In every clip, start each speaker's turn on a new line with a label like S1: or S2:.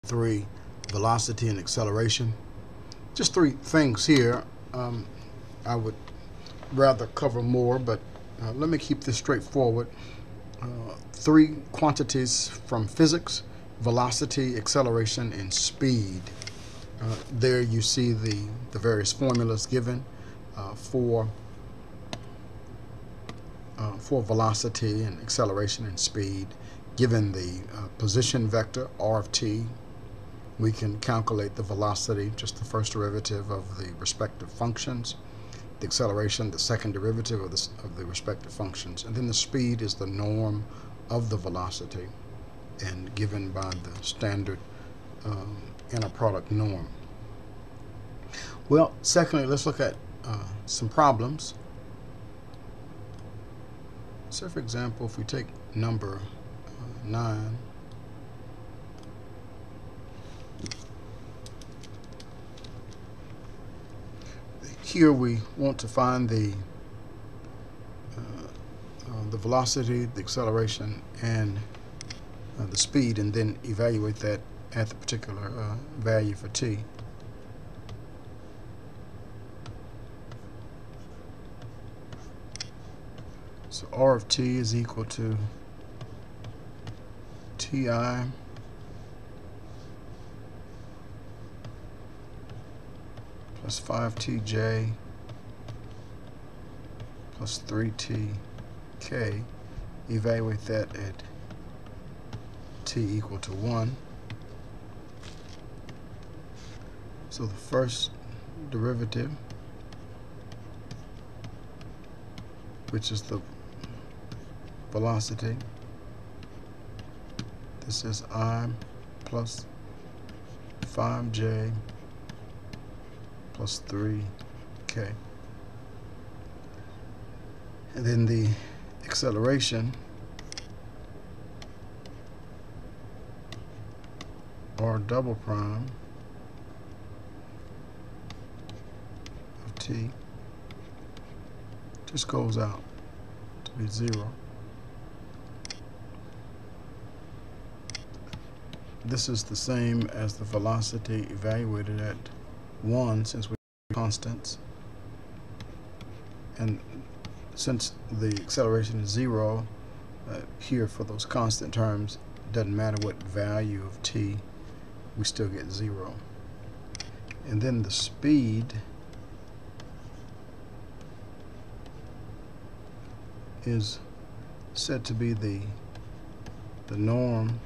S1: 3, velocity and acceleration. Just three things here. I would rather cover more, but let me keep this straightforward. Three quantities from physics: velocity, acceleration, and speed. There you see the various formulas given for velocity and acceleration and speed. Given the position vector r of t, we can calculate the velocity, just the first derivative of the respective functions, the acceleration, the second derivative of the respective functions, and then the speed is the norm of the velocity and given by the standard inner product norm. Well, secondly, let's look at some problems. So, for example, if we take number 9, here we want to find the velocity, the acceleration, and the speed, and then evaluate that at the particular value for t. So r of t is equal to ti plus 5tj plus 3tk. Evaluate that at t equal to 1. So the first derivative, which is the velocity, this is I plus 5j plus 3k. And then the acceleration, r double prime of t, just goes out to be 0. This is the same as the velocity evaluated at 1, since we have constants, and since the acceleration is 0, here for those constant terms, it doesn't matter what value of t, we still get 0. And then the speed is said to be the norm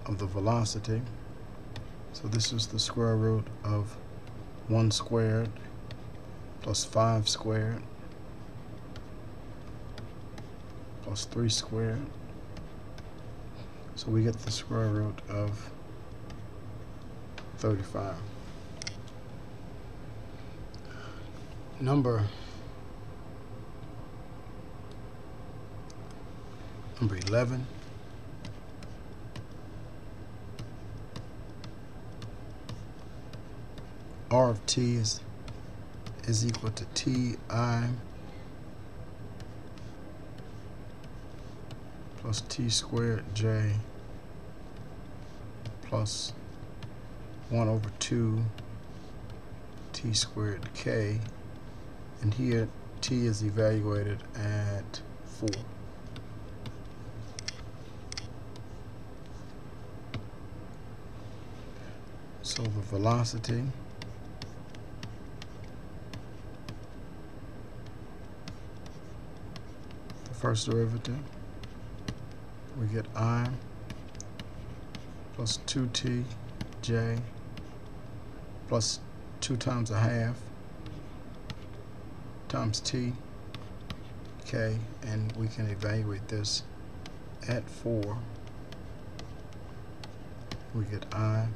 S1: of the velocity. So this is the square root of 1 squared plus 5 squared plus 3 squared. So we get the square root of 35. Number 11. R of t is equal to ti plus t squared j plus 1 over 2 t squared k, and here t is evaluated at 4. So the velocity first derivative, we get I plus 2tj plus 2 times a half times t k, and we can evaluate this at 4. We get I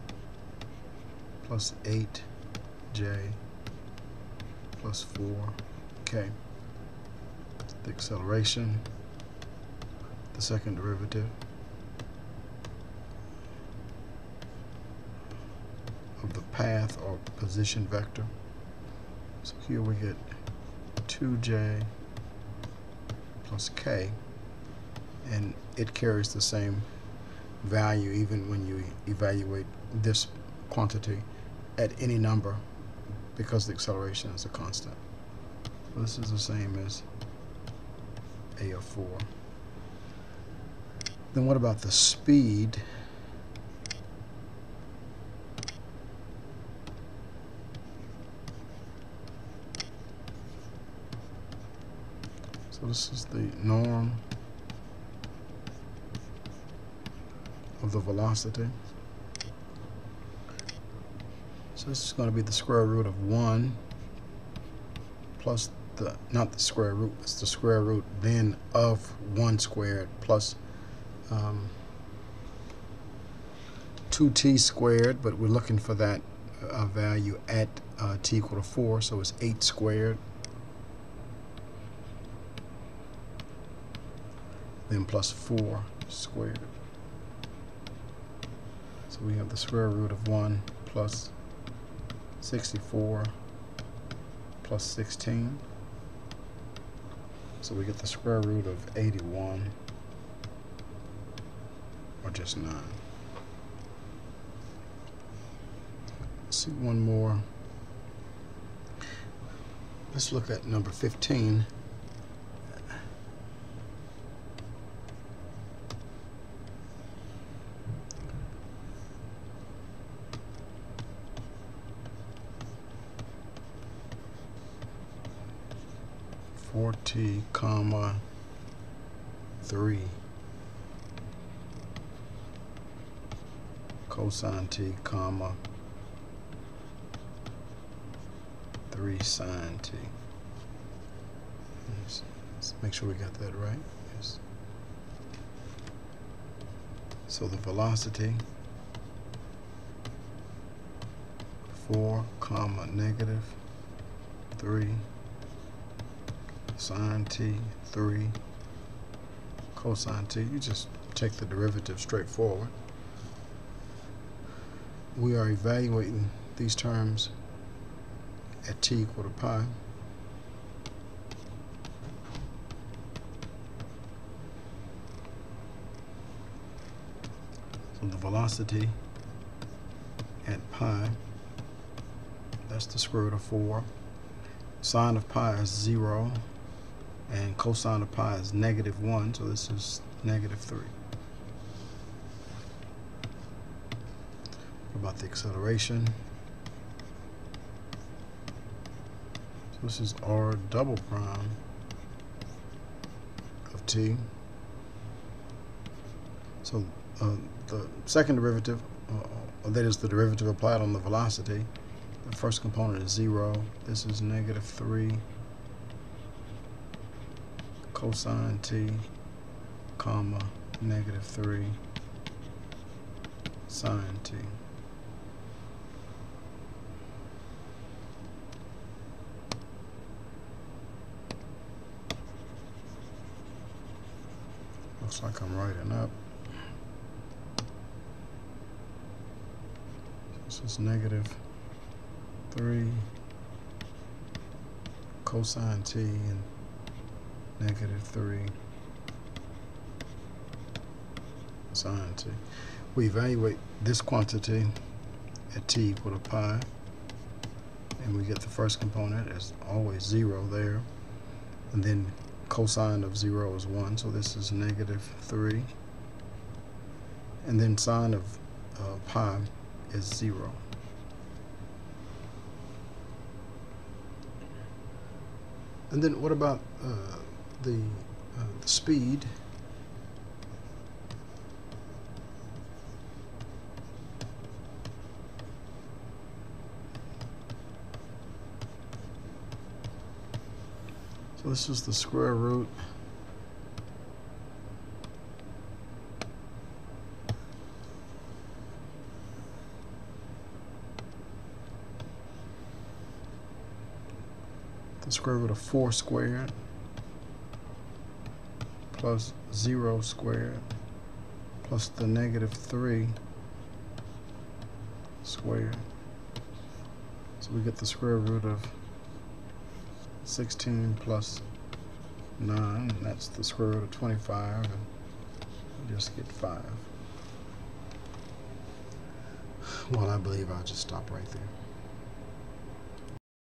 S1: plus 8j plus 4k. The acceleration, the second derivative of the path or position vector. So here we get 2j plus k, and it carries the same value even when you evaluate this quantity at any number, because the acceleration is a constant. This is the same as a of 4. Then what about the speed? So this is the norm of the velocity. So this is going to be the square root of 1 plus the, not the square root, it's the square root then of 1 squared plus 2t squared, but we're looking for that value at t equal to 4, so it's 8 squared. Then plus 4 squared. So we have the square root of 1 plus 64 plus 16. So we get the square root of 81, or just 9. Let's see one more. Let's look at number 15. T comma 3 cosine t comma 3 sine t. Let's make sure we got that right. Yes. So the velocity 4 comma negative 3 sine t 3 cosine t. You just take the derivative straightforward. We are evaluating these terms at t equal to pi. So the velocity at pi, that's the square root of 4. Sine of pi is 0. And cosine of pi is negative 1, so this is negative 3. What about the acceleration? So this is r double prime of t. So the second derivative, that is the derivative applied on the velocity. The first component is 0. This is negative 3 cosine t comma negative 3 sine t. Looks like I'm writing up. This is negative 3 cosine t and negative 3 sine t. We evaluate this quantity at t equal to pi, and we get the first component as always 0 there, and then cosine of 0 is 1, so this is negative 3, and then sine of pi is 0. And then what about the speed? So this is the square root of 4 squared plus 0 squared plus the negative 3 squared. So we get the square root of 16 plus 9, and that's the square root of 25, and we just get 5. Well, I believe I'll just stop right there.